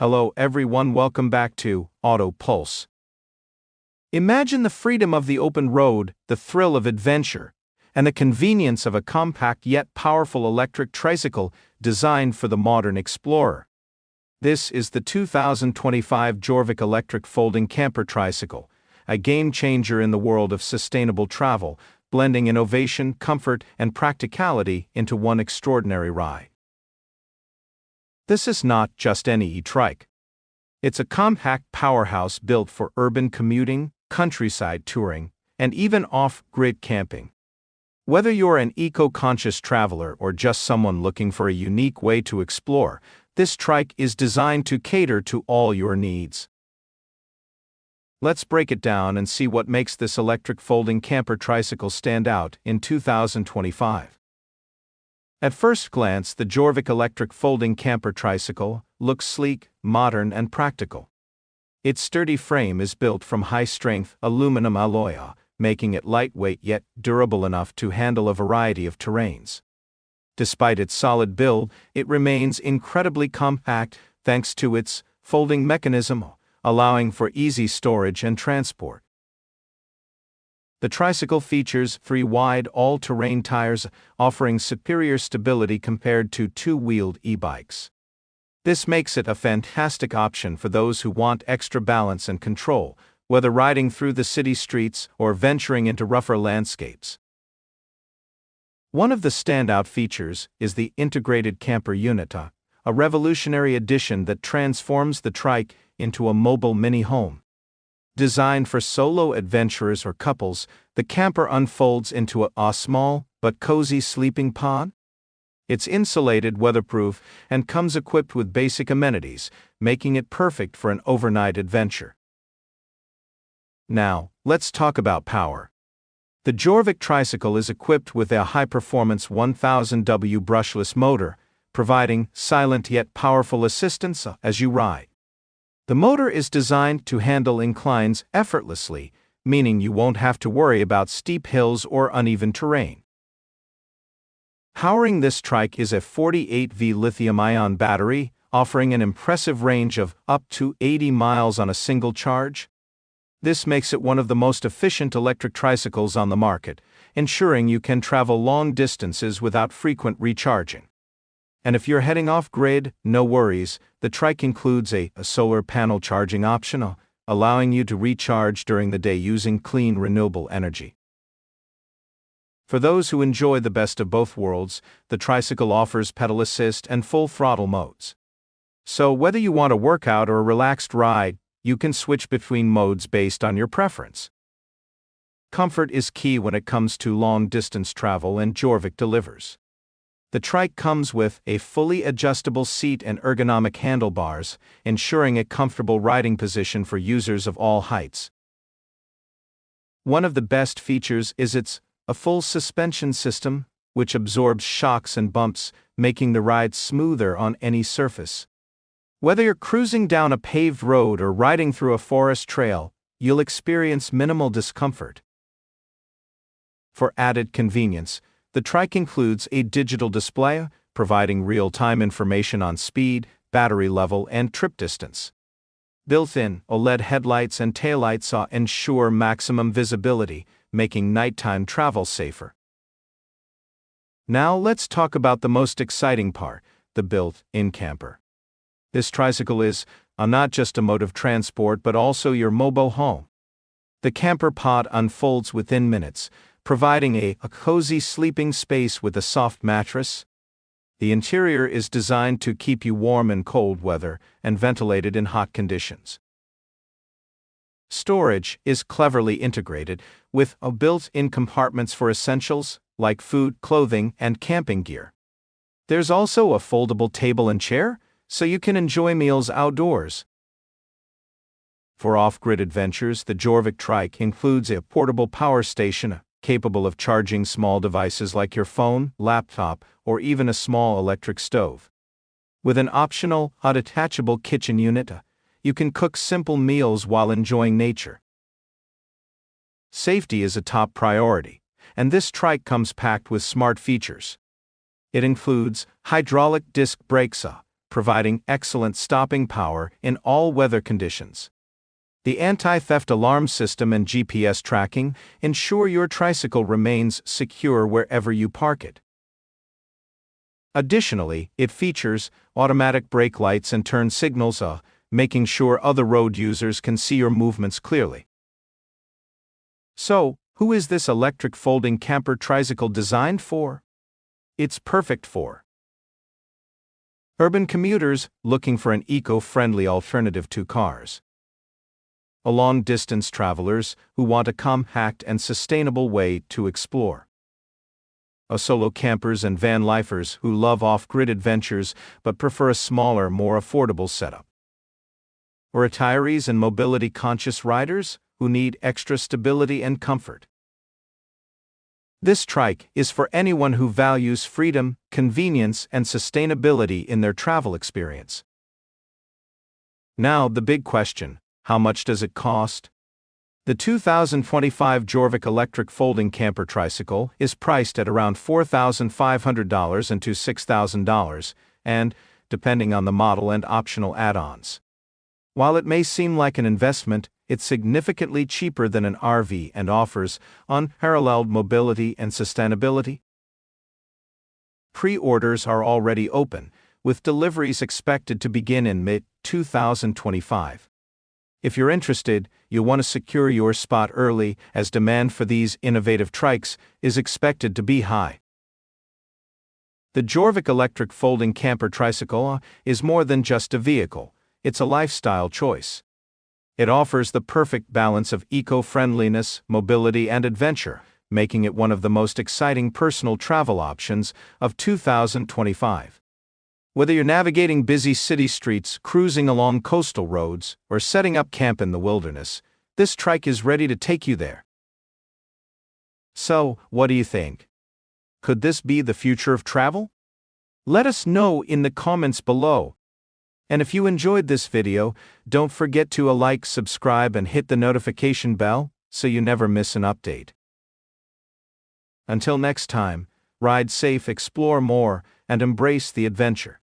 Hello everyone, welcome back to Auto Pulse. Imagine the freedom of the open road, the thrill of adventure, and the convenience of a compact yet powerful electric tricycle designed for the modern explorer. This is the 2025 Jorvik electric folding camper tricycle, a game-changer in the world of sustainable travel, blending innovation, comfort, and practicality into one extraordinary ride. This is not just any e-trike. It's a compact powerhouse built for urban commuting, countryside touring, and even off-grid camping. Whether you're an eco-conscious traveler or just someone looking for a unique way to explore, this trike is designed to cater to all your needs. Let's break it down and see what makes this electric folding camper tricycle stand out in 2025. At first glance, the Jorvik electric folding camper tricycle looks sleek, modern, and practical. Its sturdy frame is built from high-strength aluminum alloy, making it lightweight yet durable enough to handle a variety of terrains. Despite its solid build, it remains incredibly compact thanks to its folding mechanism, allowing for easy storage and transport. The tricycle features 3 wide all-terrain tires, offering superior stability compared to two-wheeled e-bikes. This makes it a fantastic option for those who want extra balance and control, whether riding through the city streets or venturing into rougher landscapes. One of the standout features is the integrated camper unit, a revolutionary addition that transforms the trike into a mobile mini-home. Designed for solo adventurers or couples, the camper unfolds into a small but cozy sleeping pod. It's insulated, weatherproof, and comes equipped with basic amenities, making it perfect for an overnight adventure. Now, let's talk about power. The Jorvik tricycle is equipped with a high-performance 1000W brushless motor, providing silent yet powerful assistance as you ride. The motor is designed to handle inclines effortlessly, meaning you won't have to worry about steep hills or uneven terrain. Powering this trike is a 48V lithium-ion battery, offering an impressive range of up to 80 miles on a single charge. This makes it one of the most efficient electric tricycles on the market, ensuring you can travel long distances without frequent recharging. And if you're heading off-grid, no worries, the trike includes a solar panel charging option, allowing you to recharge during the day using clean, renewable energy. For those who enjoy the best of both worlds, the tricycle offers pedal assist and full throttle modes. So whether you want a workout or a relaxed ride, you can switch between modes based on your preference. Comfort is key when it comes to long-distance travel, and Jorvik delivers. The trike comes with a fully adjustable seat and ergonomic handlebars, ensuring a comfortable riding position for users of all heights. One of the best features is its full suspension system, which absorbs shocks and bumps, making the ride smoother on any surface. Whether you're cruising down a paved road or riding through a forest trail, you'll experience minimal discomfort. For added convenience, the trike includes a digital display, providing real-time information on speed, battery level, and trip distance. Built-in OLED headlights and taillights ensure maximum visibility, making nighttime travel safer. Now let's talk about the most exciting part, the built-in camper. This tricycle is not just a mode of transport but also your mobile home. The camper pod unfolds within minutes, providing a cozy sleeping space with a soft mattress. The interior is designed to keep you warm in cold weather and ventilated in hot conditions. Storage is cleverly integrated, with built-in compartments for essentials like food, clothing, and camping gear. There's also a foldable table and chair, so you can enjoy meals outdoors. For off-grid adventures, the Jorvik trike includes a portable power station capable of charging small devices like your phone, laptop, or even a small electric stove. With an optional, detachable kitchen unit, you can cook simple meals while enjoying nature. Safety is a top priority, and this trike comes packed with smart features. It includes hydraulic disc brakes, providing excellent stopping power in all weather conditions. The anti-theft alarm system and GPS tracking ensure your tricycle remains secure wherever you park it. Additionally, it features automatic brake lights and turn signals, making sure other road users can see your movements clearly. So, who is this electric folding camper tricycle designed for? It's perfect for urban commuters looking for an eco-friendly alternative to cars, long-distance travelers who want a compact and sustainable way to explore, solo campers and van lifers who love off-grid adventures but prefer a smaller, more affordable setup, or retirees and mobility-conscious riders who need extra stability and comfort. This trike is for anyone who values freedom, convenience, and sustainability in their travel experience. Now, the big question: how much does it cost? The 2025 Jorvik electric folding camper tricycle is priced at around $4,500 to $6,000, and, depending on the model and optional add-ons. While it may seem like an investment, it's significantly cheaper than an RV and offers unparalleled mobility and sustainability. Pre-orders are already open, with deliveries expected to begin in mid-2025. If you're interested, you'll want to secure your spot early, as demand for these innovative trikes is expected to be high. The Jorvik electric folding camper tricycle is more than just a vehicle, it's a lifestyle choice. It offers the perfect balance of eco-friendliness, mobility, and adventure, making it one of the most exciting personal travel options of 2025. Whether you're navigating busy city streets, cruising along coastal roads, or setting up camp in the wilderness, this trike is ready to take you there. So, what do you think? Could this be the future of travel? Let us know in the comments below. And if you enjoyed this video, don't forget to like, subscribe, and hit the notification bell so you never miss an update. Until next time, ride safe, explore more, and embrace the adventure.